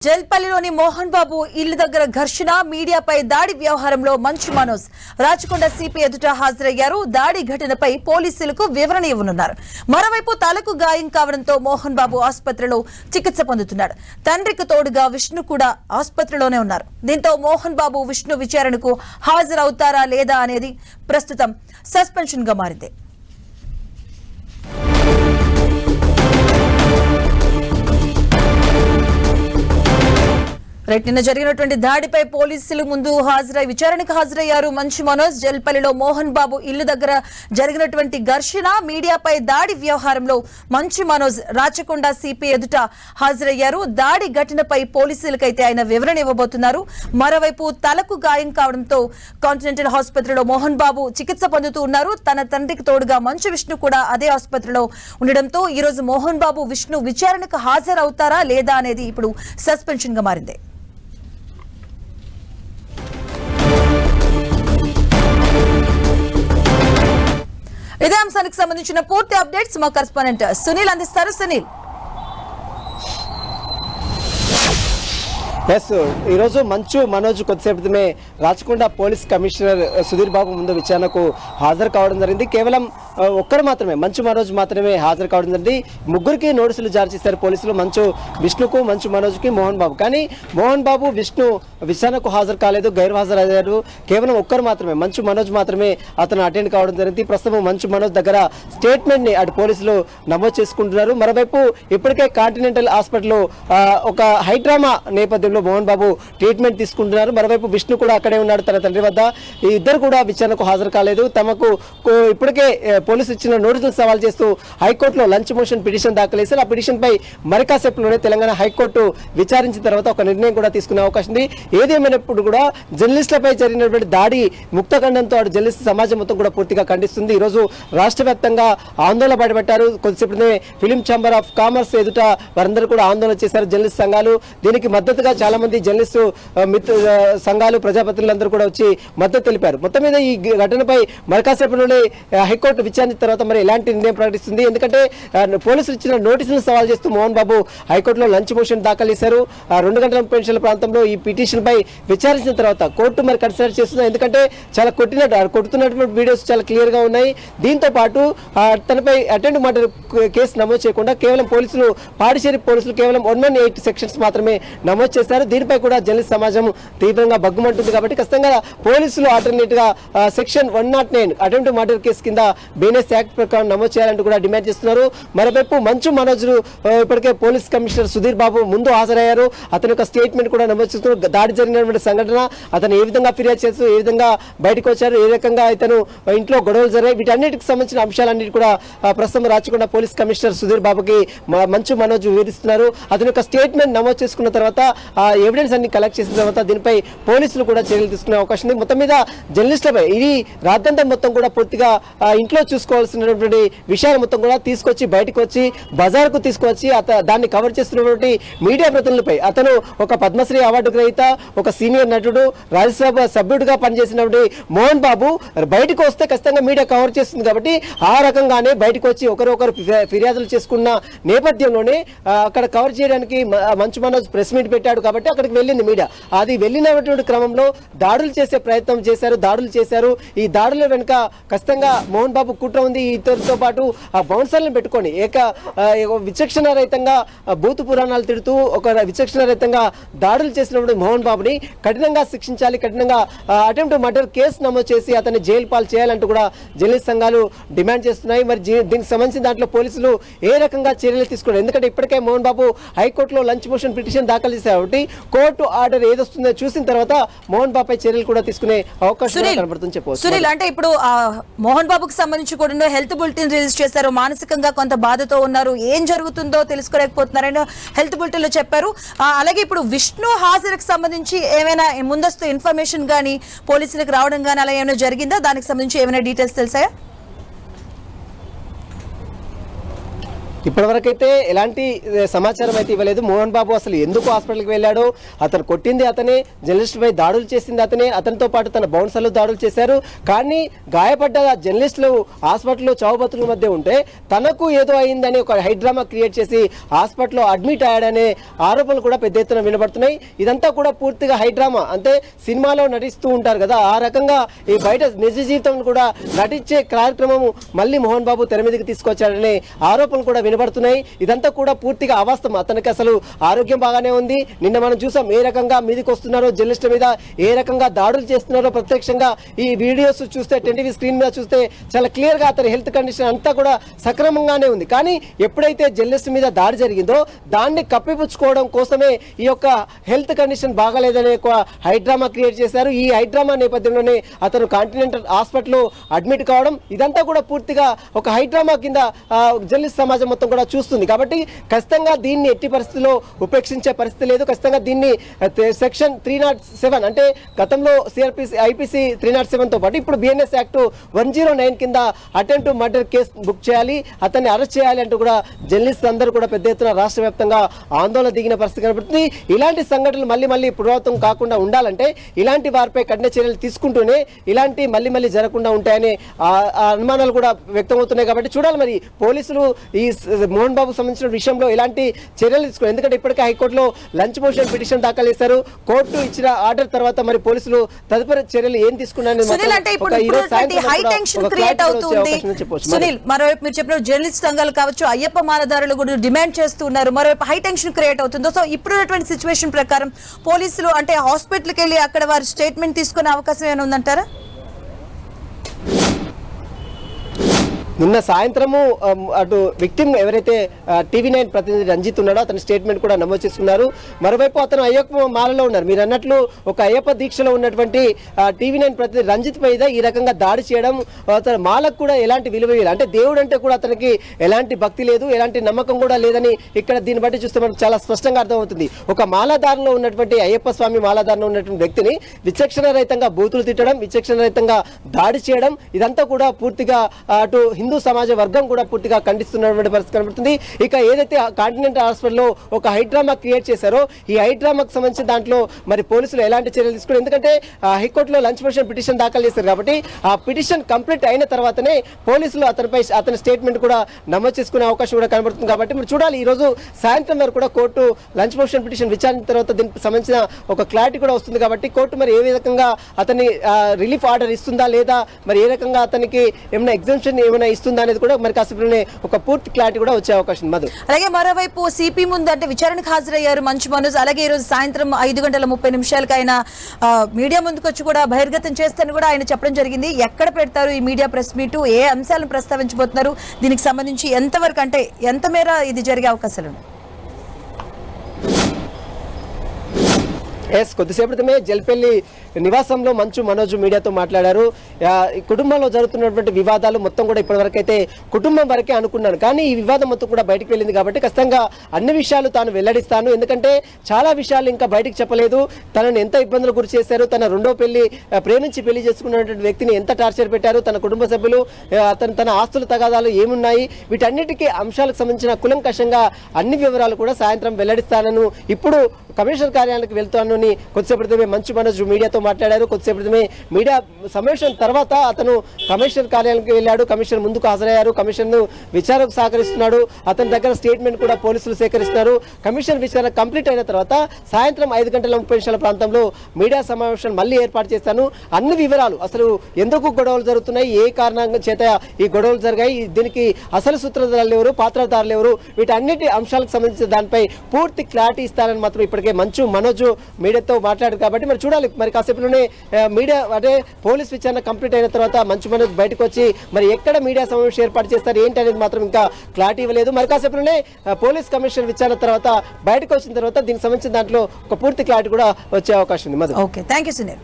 జల్పల్లిలోని మోహన్ బాబు ఇల్లు దగ్గర ఘర్షణ మీడియాపై దాడి వ్యవహారంలో మంచు మనోజ్ రాచకొండ సిపి ఎదుట హాజరయ్యారు. దాడి ఘటనపై పోలీసులకు వివరణ ఇవ్వనున్నారు. మరోవైపు తలకు గాయం కావడంతో మోహన్ బాబు ఆసుపత్రిలో చికిత్స పొందుతున్నాడు. తండ్రికి తోడుగా విష్ణు కూడా ఆసుపత్రిలోనే ఉన్నారు. దీంతో మోహన్ బాబు విష్ణు విచారణకు హాజరవుతారా లేదా అనేది ప్రస్తుతం సస్పెన్షన్ గా మారింది. నిన్న జరిగినటువంటి దాడిపై పోలీసులు ముందు విచారణకు హాజరయ్యారు మంచు మనోజ్. జల్పల్లిలో మోహన్ బాబు ఇల్లు దగ్గర జరిగినటువంటి ఘర్షణ మీడియాపై దాడి వ్యవహారంలో మంచు మనోజ్ రాచకొండ సిపి ఎదుట హాజరయ్యారు. దాడి ఘటనపై పోలీసులకైతే ఆయన వివరణ ఇవ్వబోతున్నారు. మరోవైపు తలకు గాయం కావడంతో కాంటినెంటల్ ఆసుపత్రిలో మోహన్ బాబు చికిత్స పొందుతూ ఉన్నారు. తన తండ్రికి తోడుగా మంచు విష్ణు కూడా అదే ఆసుపత్రిలో ఉండడంతో ఈ రోజు మోహన్ బాబు విష్ణు విచారణకు హాజరవుతారా లేదా అనేది ఇప్పుడు సస్పెన్షన్ గా మారింది. ఇదే అంశానికి సంబంధించిన పూర్తి అప్డేట్స్ మా కరెస్పాండెంట్ సునీల్ అందిస్తారు. సునీల్, ఈరోజు మంచు మనోజ్ కొద్దిసేపటిమే రాచకొండ పోలీస్ కమిషనర్ సుధీర్ బాబు ముందు విచారణకు హాజరు కావడం జరిగింది. కేవలం ఒక్కరు మాత్రమే మంచు మనోజ్ మాత్రమే హాజరు కావడం జరిగింది. ముగ్గురికి నోటీసులు జారీ చేశారు పోలీసులు, మంచు విష్ణుకు, మంచు మనోజ్కి, మోహన్ బాబు. కానీ మోహన్ బాబు, విష్ణు విచారణకు హాజరు కాలేదు, గైర్హాజరయ్యారు. కేవలం ఒక్కరు మాత్రమే మంచు మనోజ్ మాత్రమే అతను అటెండ్ కావడం జరిగింది. ప్రస్తుతం మంచు మనోజ్ దగ్గర స్టేట్మెంట్ ని అటు పోలీసులు నమోదు చేసుకుంటున్నారు. మరోవైపు ఇప్పటికే కాంటినెంటల్ హాస్పిటల్లో ఒక హైడ్రామా నేపథ్యంలో మోహన్ బాబు ట్రీట్మెంట్ తీసుకుంటున్నారు. మరోవైపు విష్ణు కూడా అక్కడే ఉన్నాడు తన తండ్రి వద్ద. ఈ ఇద్దరు కూడా విచారణకు హాజరు కాలేదు. తమకు ఇప్పటికే పోలీసులు ఇచ్చిన నోటీసులు సవాల్ చేస్తూ హైకోర్టులో లంచ్ మోషన్ పిటిషన్ దాఖలు చేశారు. ఆ పిటిషన్ పై మరికాసేపులోనే తెలంగాణ హైకోర్టు విచారించిన తర్వాత ఒక నిర్ణయం కూడా తీసుకునే అవకాశం ఉంది. ఏదేమైనప్పుడు కూడా జర్నలిస్టులపై జరిగినటువంటి దాడి ముక్తఖండంతో అటు జర్నలిస్ట్ సమాజం మొత్తం కూడా పూర్తిగా ఖండిస్తుంది. ఈ రోజు రాష్ట్ర వ్యాప్తంగా ఆందోళన బయటపెట్టారు. కొద్దిసేపటినే ఫిలిం ఛాంబర్ ఆఫ్ కామర్స్ ఎదుట వారందరూ కూడా ఆందోళన చేశారు జర్నలిస్ట్ సంఘాలు. దీనికి మద్దతుగా చాలా మంది జర్నలిస్టు సంఘాలు, ప్రజాప్రతినిధులందరూ కూడా వచ్చి మద్దతు తెలిపారు. మొత్తం మీద ఈ ఘటనపై మరికాసేపట్లోనే హైకోర్టు విచారించిన తర్వాత మరి ఎలాంటి నిర్ణయం ప్రకటిస్తుంది. ఎందుకంటే పోలీసులు ఇచ్చిన నోటీసులను సవాల్ చేస్తూ మోహన్ బాబు హైకోర్టులో లంచ్ మోషన్ దాఖలు చేశారు. 2 గంటల నిమిషాల ప్రాంతంలో ఈ పిటిషన్ పై విచారించిన తర్వాత కోర్టు మరి కన్సిడర్ చేస్తుంది. ఎందుకంటే చాలా కొడుతున్నటువంటి వీడియోస్ చాలా క్లియర్ గా ఉన్నాయి. దీంతో పాటు తనపై అటెండ్ మర్డర్ కేసు నమోదు చేయకుండా కేవలం పోలీసులు, పాడిచేరి పోలీసులు కేవలం 118 సెక్షన్స్ మాత్రమే నమోదు చేశారు. దీనిపై కూడా జర్నలిస్ట్ సమాజం తీవ్రంగా బగ్గుమంటుంది. కాబట్టి ఖచ్చితంగా పోలీసులు ఆల్టర్నేట్ గా సెక్షన్ 109 అటెంప్ట్ మర్డర్ కేసు కింద బీఎన్ఎస్ యాక్ట్ ప్రకారం నమోదు చేయాలంటూ కూడా డిమాండ్ చేస్తున్నారు. మరోవైపు మంచు మనోజ్ ఇప్పటికే పోలీస్ కమిషనర్ సుధీర్ బాబు ముందు హాజరయ్యారు. అతని యొక్క స్టేట్మెంట్ కూడా నమోదు చేస్తున్నారు. దాడి జరిగినటువంటి సంఘటన, అతను ఏ విధంగా ఫిర్యాదు చేస్తూ ఏ విధంగా బయటకు వచ్చారు, ఏ రకంగా ఇతను ఇంట్లో గొడవలు జరిగాయి, వీటన్నిటికి సంబంధించిన అంశాలన్నిటి కూడా ప్రస్తుతం రాచకొండ పోలీస్ కమిషనర్ సుధీర్ బాబుకి మంచు మనోజ్ వివరిస్తున్నారు. అతని యొక్క స్టేట్మెంట్ నమోదు చేసుకున్న తర్వాత ఎవిడెన్స్ అన్ని కలెక్ట్ చేసిన తర్వాత దీనిపై పోలీసులు కూడా చర్యలు తీసుకునే అవకాశం ఉంది. మొత్తం మీద జర్నలిస్టులపై ఇది రాద్దంతా మొత్తం కూడా పూర్తిగా ఇంట్లో చూసుకోవాల్సినటువంటి విషయాలు మొత్తం కూడా తీసుకొచ్చి బయటకు వచ్చి బజార్కు తీసుకొచ్చి దాన్ని కవర్ చేస్తున్నటువంటి మీడియా ప్రతినిధులపై, అతను ఒక పద్మశ్రీ అవార్డు గ్రహీత, ఒక సీనియర్ నటుడు, రాజ్యసభ సభ్యుడిగా పనిచేసినటువంటి మోహన్ బాబు బయటకు వస్తే ఖచ్చితంగా మీడియా కవర్ చేస్తుంది. కాబట్టి ఆ రకంగానే బయటకు వచ్చి ఒకరొకరు ఫిర్యాదులు చేసుకున్న నేపథ్యంలోనే అక్కడ కవర్ చేయడానికి మంచు మనోజ్ ప్రెస్ మీట్ పెట్టాడు. కాబట్టి అక్కడికి వెళ్ళింది మీడియా. అది వెళ్ళినటువంటి క్రమంలో దాడులు చేసే ప్రయత్నం చేశారు, దాడులు చేశారు. ఈ దాడుల వెనుక ఖచ్చితంగా మోహన్ బాబు కుట్ర ఉంది. ఇతరులతో పాటు ఆ బౌన్సర్లను పెట్టుకొని విచక్షణ రహితంగా భూతు పురాణాలు తిడుతూ ఒక విచక్షణ రహితంగా దాడులు చేసినప్పుడు మోహన్ బాబుని కఠినంగా శిక్షించాలి, కఠినంగా అటెంప్ట్ మర్డర్ కేసు నమోదు చేసి అతన్ని జైలు పాలు చేయాలంటూ కూడా జర్నలిస్ట్ సంఘాలు డిమాండ్ చేస్తున్నాయి. మరి దీనికి సంబంధించిన దాంట్లో పోలీసులు ఏ రకంగా చర్యలు తీసుకున్నారు? ఎందుకంటే ఇప్పటికే మోహన్ బాబు హైకోర్టులో లంచ్ మోషన్ పిటిషన్ దాఖలు చేశారు. కాబట్టి కోర్టు ఆర్డర్ ఏదొస్తుందో చూసిన తర్వాత మోహన్ బాబు పై చర్యలు కూడా తీసుకునే అవకాశం కనబడుతుంది చెప్పవచ్చు. సునీల్, అంటే ఇప్పుడు మోహన్ బాబుకి సంబంధించి కూడా హెల్త్ బులెటిన్ రిలీజ్ చేశారు. మానసికంగా కొంత బాధతో ఉన్నారు, ఏం జరుగుతుందో తెలుసుకోలేకపోతున్నారని హెల్త్ బులెటిన్ లో చెప్పారు. అలాగే ఇప్పుడు విష్ణు హాజరుకు సంబంధించి ఏమైనా ముందస్తు ఇన్ఫర్మేషన్ గానీ పోలీసులకు రావడం గానీ అలా ఏమైనా జరిగిందా? దానికి సంబంధించి ఏమైనా డీటెయిల్స్ తెలుసాయా? ఇప్పటివరకైతే ఎలాంటి సమాచారం అయితే ఇవ్వలేదు. మోహన్ బాబు అసలు ఎందుకు హాస్పిటల్కి వెళ్ళాడో, అతను కొట్టింది అతనే, జర్నలిస్ట్ పై దాడులు చేసింది అతనే, అతనితో పాటు తన బౌన్సర్లు దాడులు చేశారు. కానీ గాయపడ్డ జర్నలిస్టులు హాస్పిటల్లో చావుబతుల మధ్య ఉంటే తనకు ఏదో అయిందని ఒక హైడ్రామా క్రియేట్ చేసి హాస్పిటల్లో అడ్మిట్ అయ్యాడనే ఆరోపణలు కూడా పెద్ద ఎత్తున వినబడుతున్నాయి. ఇదంతా కూడా పూర్తిగా హైడ్రామా, అంటే సినిమాలో నటిస్తూ ఉంటారు కదా, ఆ రకంగా ఈ బయట నిజ జీవితం కూడా నటించే కార్యక్రమం మళ్ళీ మోహన్ బాబు తెర మీదకి తీసుకొచ్చాడనే ఆరోపణలు కూడా వినబడుతున్నాయి. ఇదంతా కూడా పూర్తిగా అవాస్తవం. అతనికి అసలు ఆరోగ్యం బాగానే ఉంది. నిన్న మనం చూసాం ఏ రకంగా మీదకి వస్తున్నారో, జర్నలిస్టుల మీద ఏ రకంగా దాడులు చేస్తున్నారో ప్రత్యక్షంగా ఈ వీడియోస్ చూస్తే, టీవీ స్క్రీన్ మీద చూస్తే చాలా క్లియర్ గా అతని హెల్త్ కండిషన్ అంతా కూడా సక్రమంగానే ఉంది. కానీ ఎప్పుడైతే జర్నలిస్ట్ మీద దాడి జరిగిందో దాన్ని కప్పిపుచ్చుకోవడం కోసమే ఈ యొక్క హెల్త్ కండిషన్ బాగాలేదనే ఒక హైడ్రామా క్రియేట్ చేశారు. ఈ హైడ్రామా నేపథ్యంలోనే అతను కాంటినెంటల్ హాస్పిటల్లో అడ్మిట్ కావడం, ఇదంతా కూడా పూర్తిగా ఒక హైడ్రామా కింద జర్నలిస్ట్ సమాజం మొత్తం కూడా చూస్తుంది. కాబట్టి ఖచ్చితంగా దీన్ని ఎట్టి పరిస్థితుల్లో ఉపేక్షించే పరిస్థితి లేదు. ఖచ్చితంగా దీన్ని సెక్షన్ 307 అంటే గతంలో సిఆర్పిసి ఐపీసీ 307 తో పాటు ఇప్పుడు బిఎన్ఎస్ యాక్ట్ 109 కింద attempt to murder case book చేయాలి, అతన్ని అరెస్ట్ చేయాలి అంటూ కూడా జర్నలిస్ట్ అందరూ కూడా పెద్ద ఎత్తున రాష్ట్ర వ్యాప్తంగా ఆందోళన దిగిన పరిస్థితి కనబడుతుంది. ఇలాంటి సంఘటనలు మళ్ళీ పునరావృతం కాకుండా ఉండాలంటే ఇలాంటి వారిపై కఠిన చర్యలు తీసుకుంటూనే ఇలాంటి మళ్ళీ జరగకుండా ఉంటాయనే అనుమానాలు కూడా వ్యక్తమవుతున్నాయి. కాబట్టి చూడాలి మరి పోలీసులు ఈ మోహన్ బాబు సంబంధించిన విషయంలో ఇలాంటి చర్యలు తీసుకోవాలి. ఎందుకంటే ఇప్పటికే హైకోర్టులో లంచ్ మోషన్ పిటిషన్ దాఖలు చేశారు. కోర్టు ఇచ్చిన ఆర్డర్ తర్వాత మరి పోలీసులు తదుపరి చర్యలు ఏం తీసుకున్నారని మరోవైపు మీరు చెప్పిన జర్నలిస్ట్ సంఘాలు కావచ్చు, అయ్యప్ప మాలదారులు కూడా డిమాండ్ చేస్తూ ఉన్నారు. మరోవైపు హై టెన్షన్ క్రియేట్ అవుతుందో. సో ఇప్పుడున్నటువంటి సిచ్యువేషన్ ప్రకారం పోలీసులు అంటే హాస్పిటల్కి వెళ్ళి అక్కడ వారు స్టేట్మెంట్ తీసుకునే అవకాశం ఏమైనా ఉందంటారా? నిన్న సాయంత్రము అటు విక్టిమ్ ఎవరైతే TV9 ప్రతినిధి రంజిత్ ఉన్నాడో అతని స్టేట్మెంట్ కూడా నమోదు చేసుకున్నారు. మరోవైపు అతను అయ్యప్ప మాలలో ఉన్నారు. మీరు అన్నట్లు ఒక అయ్యప్ప దీక్షలో ఉన్నటువంటి TV9 ప్రతినిధి రంజిత్ మీద ఈ రకంగా దాడి చేయడం, అతని మాలకు కూడా ఎలాంటి విలువ లేదు, అంటే దేవుడు అంటే కూడా అతనికి ఎలాంటి భక్తి లేదు, ఎలాంటి నమ్మకం కూడా లేదని ఇక్కడ దీన్ని బట్టి చూస్తే మనకు చాలా స్పష్టంగా అర్థమవుతుంది. ఒక మాలాదారులో ఉన్నటువంటి అయ్యప్ప స్వామి మాలాదారులో ఉన్నటువంటి వ్యక్తిని విచక్షణ రహితంగా బూతులు తిట్టడం, విచక్షణ రహితంగా దాడి చేయడం, ఇదంతా కూడా పూర్తిగా అటు హిందూ సమాజ వర్గం కూడా పూర్తిగా ఖండిస్తున్నటువంటి పరిస్థితి కనబడుతుంది. ఇక ఏదైతే కాంటినెంటల్ హాస్పిటల్లో ఒక హైడ్రామా క్రియేట్ చేశారో ఈ హైడ్రామాకు సంబంధించి దాంట్లో మరి పోలీసులు ఎలాంటి చర్యలు తీసుకున్నారు? ఎందుకంటే హైకోర్టులో లంచ్ మోషన్ పిటిషన్ దాఖలు చేశారు కాబట్టి ఆ పిటిషన్ కంప్లీట్ అయిన తర్వాతనే పోలీసులు అతని స్టేట్మెంట్ కూడా నమోదు చేసుకునే అవకాశం కూడా కనబడుతుంది. కాబట్టి మీరు చూడాలి, ఈ రోజు సాయంత్రం వరకు కూడా కోర్టు లంచ్ మోషన్ పిటిషన్ విచారణ తర్వాత దీనికి సంబంధించిన ఒక క్లారిటీ కూడా వస్తుంది. కాబట్టి కోర్టు మరి ఏ విధంగా అతని రిలీఫ్ ఆర్డర్ ఇస్తుందా లేదా, మరి ఏ రకంగా అతనికి ఏమైనా ఎగ్జామ్షన్ ఏమైనా ఇస్తుందా అనేది కూడా మరి కాసేపులోనే ఒక పూర్తి క్లారిటీ కూడా వచ్చే అవకాశం ఉంది. అలాగే మరోవైపు సిపి ముందు అంటే విచారణకు హాజరయ్యారు మంచు మనోజ్. అలాగే ఈ రోజు సాయంత్రం 5:30 ఆయన మీడియా ముందుకు వచ్చి కూడా బహిర్గతం చేస్తారని కూడా ఆయన చెప్పడం జరిగింది. ఎక్కడ పెడతారు ఈ మీడియా ప్రెస్ మీటు, ఏ అంశాలను ప్రస్తావించబోతున్నారు, దీనికి సంబంధించి ఎంతవరకు అంటే ఎంత మేర ఇది జరిగే అవకాశాలు? కొద్దిసేపు క్రితమే జల్పల్లి నివాసంలో మంచు మనోజ్ మీడియాతో మాట్లాడారు. కుటుంబంలో జరుగుతున్నటువంటి వివాదాలు మొత్తం కూడా ఇప్పటివరకు అయితే కుటుంబం వరకే అనుకున్నాను, కానీ ఈ వివాదం మొత్తం కూడా బయటకు వెళ్ళింది కాబట్టి ఖచ్చితంగా అన్ని విషయాలు తాను వెల్లడిస్తాను. ఎందుకంటే చాలా విషయాలు ఇంకా బయటకు చెప్పలేదు. తనను ఎంత ఇబ్బందులు గురి చేశారు, తన రెండో ప్రేమించి పెళ్లి చేసుకున్నటువంటి వ్యక్తిని ఎంత టార్చర్ పెట్టారు, తన కుటుంబ సభ్యులు, తన ఆస్తుల తగాదాలు ఏమున్నాయి, వీటన్నిటికీ అంశాలకు సంబంధించిన కులంకషంగా అన్ని వివరాలు కూడా సాయంత్రం వెల్లడిస్తానను, ఇప్పుడు కమిషనర్ కార్యాలయానికి వెళ్తాను అని కొద్దిసేపు క్రితమే మంచు మనోజ్ మీడియాతో మాట్లాడారు. కొద్దిసేపు క్రితమే మీడియా సమావేశం తర్వాత అతను కమిషనర్ కార్యాలయానికి వెళ్ళాడు. కమిషనర్ ముందుకు హాజరయ్యారు. కమిషనర్ విచారణకు సహకరిస్తున్నాడు. అతని దగ్గర స్టేట్మెంట్ కూడా పోలీసులు సేకరిస్తున్నారు. కమిషనర్ విచారణ కంప్లీట్ అయిన తర్వాత సాయంత్రం 5:30 ప్రాంతంలో మీడియా సమావేశం మళ్ళీ ఏర్పాటు చేస్తాను. అన్ని వివరాలు, అసలు ఎందుకు గొడవలు జరుగుతున్నాయి, ఏ కారణంగా చేత ఈ గొడవలు జరిగాయి, దీనికి అసలు సూత్రధారులు ఎవరు, పాత్రధారులు ఎవరు, వీటన్నిటి అంశాలకు సంబంధించిన దానిపై పూర్తి క్లారిటీ ఇస్తారని మాత్రం ఇప్పటికే మంచు మనోజ్ మీడియాతో మాట్లాడారు. కాబట్టి మరి చూడాలి, మరి కాసేపులోనే మీడియా అంటే పోలీస్ విచారణ కంప్లీట్ అయిన తర్వాత మంచు మనోజ్ బయటకు వచ్చి మరి ఎక్కడ మీడియా సమావేశం ఏర్పాటు చేస్తారు ఏంటి అనేది మాత్రం ఇంకా క్లారిటీ ఇవ్వలేదు. మరి కాసేపులోనే పోలీస్ కమిషనర్ విచారణ తర్వాత బయటకు వచ్చిన తర్వాత దీనికి సంబంధించిన దాంట్లో ఒక పూర్తి క్లారిటీ కూడా వచ్చే అవకాశం ఉంది. Okay, thank you Sunil.